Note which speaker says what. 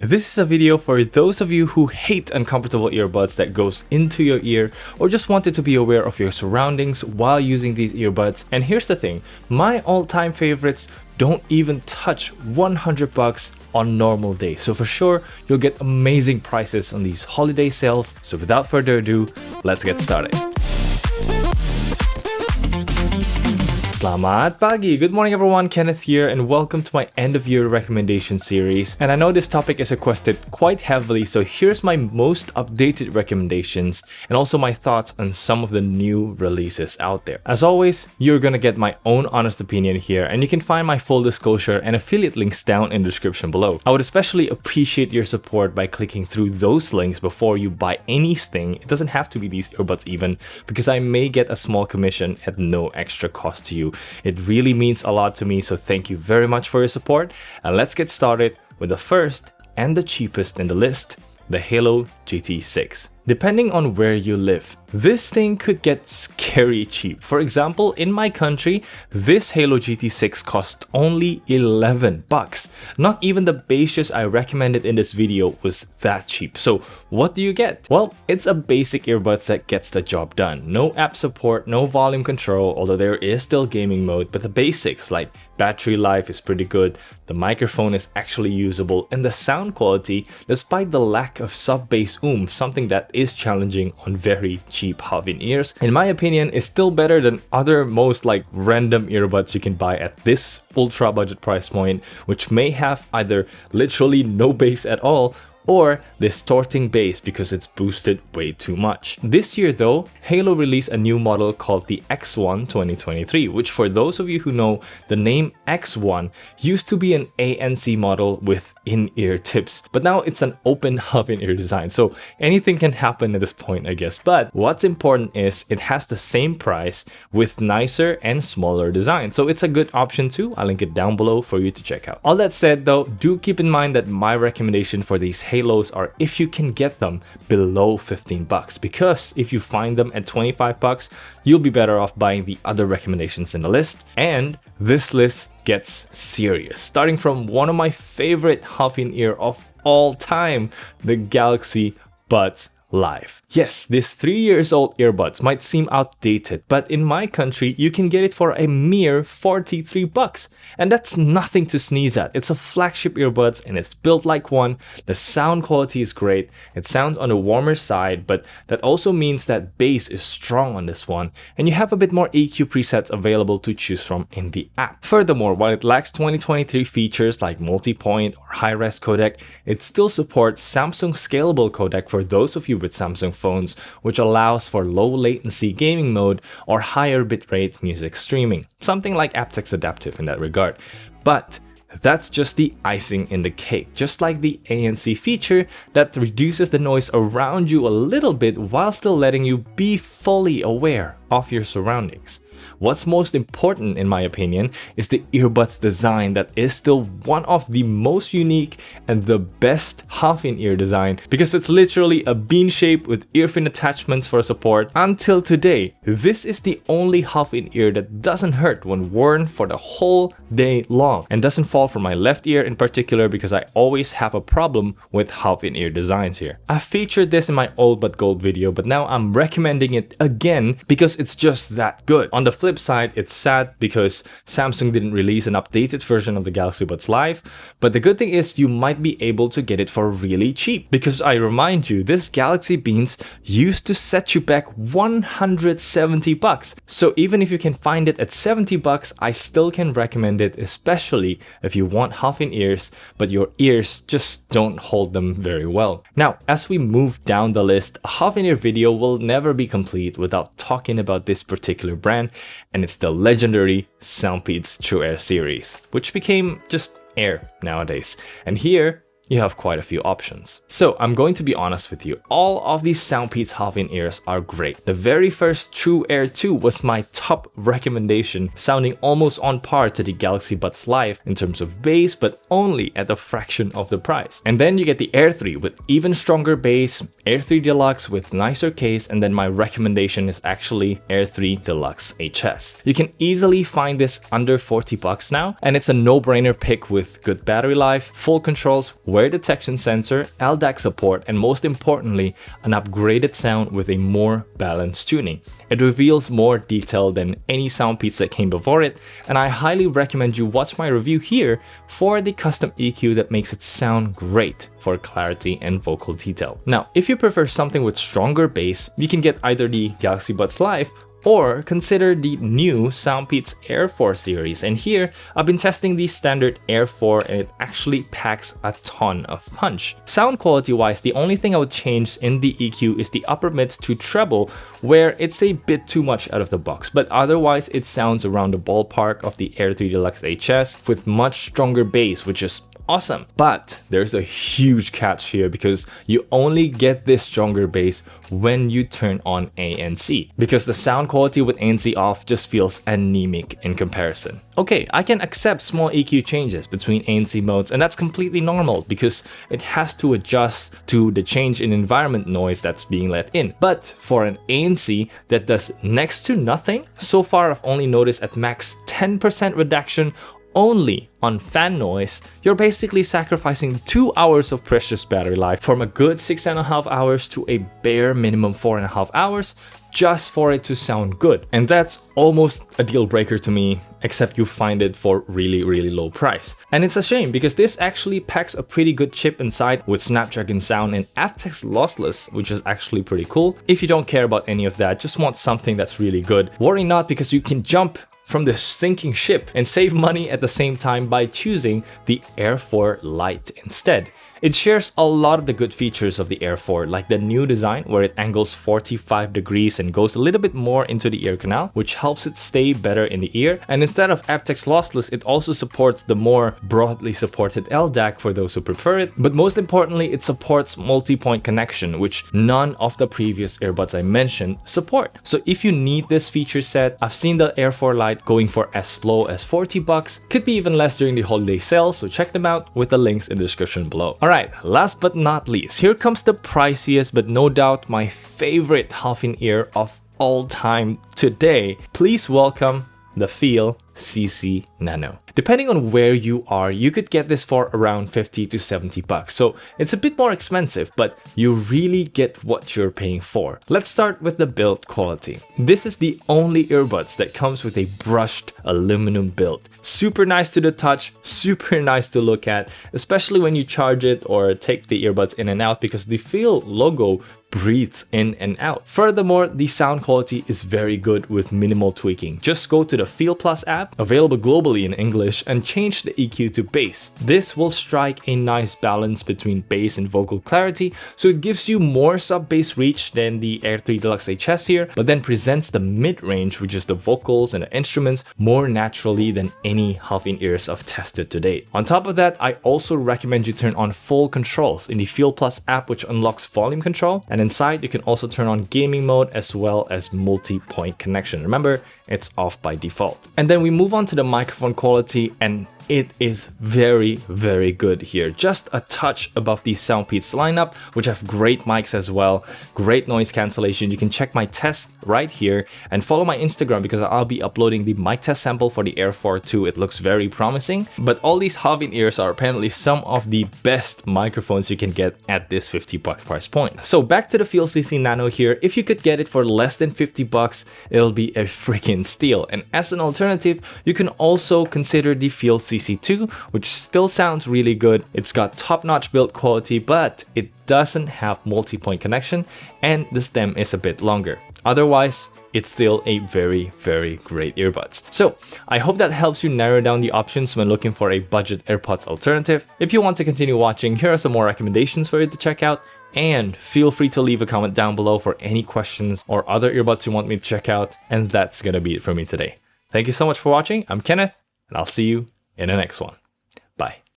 Speaker 1: This is a video for those of you who hate uncomfortable earbuds that goes into your ear or just wanted to be aware of your surroundings while using these earbuds. And here's the thing, my all-time favorites don't even touch 100 bucks on normal days. So for sure, you'll get amazing prices on these holiday sales. So without further ado, let's get started. Selamat pagi! Good morning everyone, Kenneth here and welcome to my end of year recommendation series. And I know this topic is requested quite heavily, so here's my most updated recommendations and also my thoughts on some of the new releases out there. As always, you're gonna get my own honest opinion here and you can find my full disclosure and affiliate links down in the description below. I would especially appreciate your support by clicking through those links before you buy anything. It doesn't have to be these earbuds even, because I may get a small commission at no extra cost to you. It really means a lot to me, so thank you very much for your support. And let's get started with the first and the cheapest in the list, the Haylou GT6. Depending on where you live, this thing could get scary cheap. For example, in my country, this Haylou GT6 cost only 11 bucks. Not even the bassiest I recommended in this video was that cheap. So what do you get? Well, it's a basic earbuds that gets the job done. No app support, no volume control, although there is still gaming mode, but the basics like battery life is pretty good, the microphone is actually usable, and the sound quality, despite the lack of sub-bass oomph, something that is challenging on very cheap half-in ears, in my opinion, is still better than other most random earbuds you can buy at this ultra budget price point, which may have either literally no bass at all or distorting bass because it's boosted way too much. This year though, Haylou released a new model called the X1 2023, which for those of you who know, the name X1 used to be an ANC model with in-ear tips, but now it's an open half-in-ear design, so anything can happen at this point, I guess. But what's important is it has the same price with nicer and smaller design, so it's a good option too. I'll link it down below for you to check out. All that said though, do keep in mind that my recommendation for these Haylous are if you can get them below 15 bucks, because if you find them at 25 bucks, you'll be better off buying the other recommendations in the list. And this list gets serious, starting from one of my favorite half-in-ear of all time, the Galaxy Buds Live. Yes, these 3 years old earbuds might seem outdated, but in my country, you can get it for a mere 43 bucks. And that's nothing to sneeze at. It's a flagship earbuds and it's built like one. The sound quality is great. It sounds on the warmer side, but that also means that bass is strong on this one. And you have a bit more EQ presets available to choose from in the app. Furthermore, while it lacks 2023 features like multi-point or high-res codec, it still supports Samsung scalable codec for those of you with Samsung phones, which allows for low latency gaming mode or higher bitrate music streaming, something like aptX Adaptive in that regard. But that's just the icing in the cake, just like the ANC feature that reduces the noise around you a little bit while still letting you be fully aware of your surroundings. What's most important in my opinion is the earbuds design that is still one of the most unique and the best half-in-ear design, because it's literally a bean shape with earphone attachments for support. Until today, this is the only half-in-ear that doesn't hurt when worn for the whole day long and doesn't fall from my left ear in particular, because I always have a problem with half-in-ear designs here. I featured this in my old but gold video, but now I'm recommending it again because it's just that good. On the flip side, it's sad because Samsung didn't release an updated version of the Galaxy Buds Live, but the good thing is you might be able to get it for really cheap, because I remind you, this Galaxy Beans used to set you back 170 bucks. So even if you can find it at 70 bucks, I still can recommend it, especially if you want half-in-ears, but your ears just don't hold them very well. Now, as we move down the list, a half-in-ear video will never be complete without talking about this particular brand, and it's the legendary Soundpeats True Air series, which became just Air nowadays. And here you have quite a few options. So I'm going to be honest with you, all of these Soundpeats half-in-ears are great. The very first True Air 2 was my top recommendation, sounding almost on par to the Galaxy Buds Live in terms of bass, but only at a fraction of the price. And then you get the Air 3 with even stronger bass, Air 3 Deluxe with nicer case, and then my recommendation is actually Air 3 Deluxe HS. You can easily find this under 40 bucks now, and it's a no-brainer pick with good battery life, full controls, wear detection sensor, LDAC support, and most importantly, an upgraded sound with a more balanced tuning. It reveals more detail than any Soundpeats that came before it, and I highly recommend you watch my review here for the custom EQ that makes it sound great for clarity and vocal detail. Now, if you prefer something with stronger bass, you can get either the Galaxy Buds Live or consider the new Soundpeats Air 4 series. And here, I've been testing the standard Air 4 and it actually packs a ton of punch. Sound quality wise, the only thing I would change in the EQ is the upper mids to treble, where it's a bit too much out of the box. But otherwise, it sounds around the ballpark of the Air 3 Deluxe HS with much stronger bass, which is awesome. But there's a huge catch here because you only get this stronger bass when you turn on ANC, because the sound quality with ANC off just feels anemic in comparison. Okay, I can accept small EQ changes between ANC modes, and that's completely normal because it has to adjust to the change in environment noise that's being let in. But for an ANC that does next to nothing, so far I've only noticed at max 10% reduction only on fan noise, you're basically sacrificing 2 hours of precious battery life from a good 6.5 hours to a bare minimum 4.5 hours just for it to sound good. And that's almost a deal breaker to me, except you find it for really low price. And it's a shame because this actually packs a pretty good chip inside with Snapdragon sound and aptX lossless, which is actually pretty cool. If you don't care about any of that, just want something that's really good, worry not, because you can jump from this sinking ship and save money at the same time by choosing the Air 4 Lite instead. It shares a lot of the good features of the Air 4, like the new design where it angles 45 degrees and goes a little bit more into the ear canal, which helps it stay better in the ear. And instead of aptX lossless, it also supports the more broadly supported LDAC for those who prefer it. But most importantly, it supports multi-point connection, which none of the previous earbuds I mentioned support. So if you need this feature set, I've seen the Air 4 Lite going for as low as $40, could be even less during the holiday sale, so check them out with the links in the description below. Alright, last but not least, here comes the priciest but no doubt my favorite half-in-ear of all time today. Please welcome the FIIL CC Nano. Depending on where you are, you could get this for around $50 to $70. So it's a bit more expensive, but you really get what you're paying for. Let's start with the build quality. This is the only earbuds that comes with a brushed aluminum build. Super nice to the touch, super nice to look at, especially when you charge it or take the earbuds in and out, because the FIIL logo breathes in and out. Furthermore, the sound quality is very good with minimal tweaking. Just go to the FIIL Plus app, available globally in English, and change the EQ to bass. This will strike a nice balance between bass and vocal clarity, so it gives you more sub-bass reach than the Air 3 Deluxe HS here, but then presents the mid-range, which is the vocals and the instruments, more naturally than any half-in-ears I've tested to date. On top of that, I also recommend you turn on full controls in the FIIL Plus app, which unlocks volume control, and inside you can also turn on gaming mode as well as multi-point connection. Remember, it's off by default. And then we move on to the microphone quality, and it is very good here. Just a touch above the Soundpeats lineup, which have great mics as well, great noise cancellation. You can check my test right here and follow my Instagram because I'll be uploading the mic test sample for the Air 4 too. It looks very promising. But all these half-in-ears are apparently some of the best microphones you can get at this $50 price point. So back to the FIIL CC Nano here. If you could get it for less than $50, it'll be a freaking steal. And as an alternative, you can also consider the FIIL CC2, which still sounds really good. It's got top-notch build quality, but it doesn't have multi-point connection and the stem is a bit longer. Otherwise, it's still a very great earbuds. So I hope that helps you narrow down the options when looking for a budget AirPods alternative. If you want to continue watching, here are some more recommendations for you to check out. And feel free to leave a comment down below for any questions or other earbuds you want me to check out. And that's gonna be it for me today. Thank you so much for watching. I'm Kenneth, and I'll see you in the next one. Bye.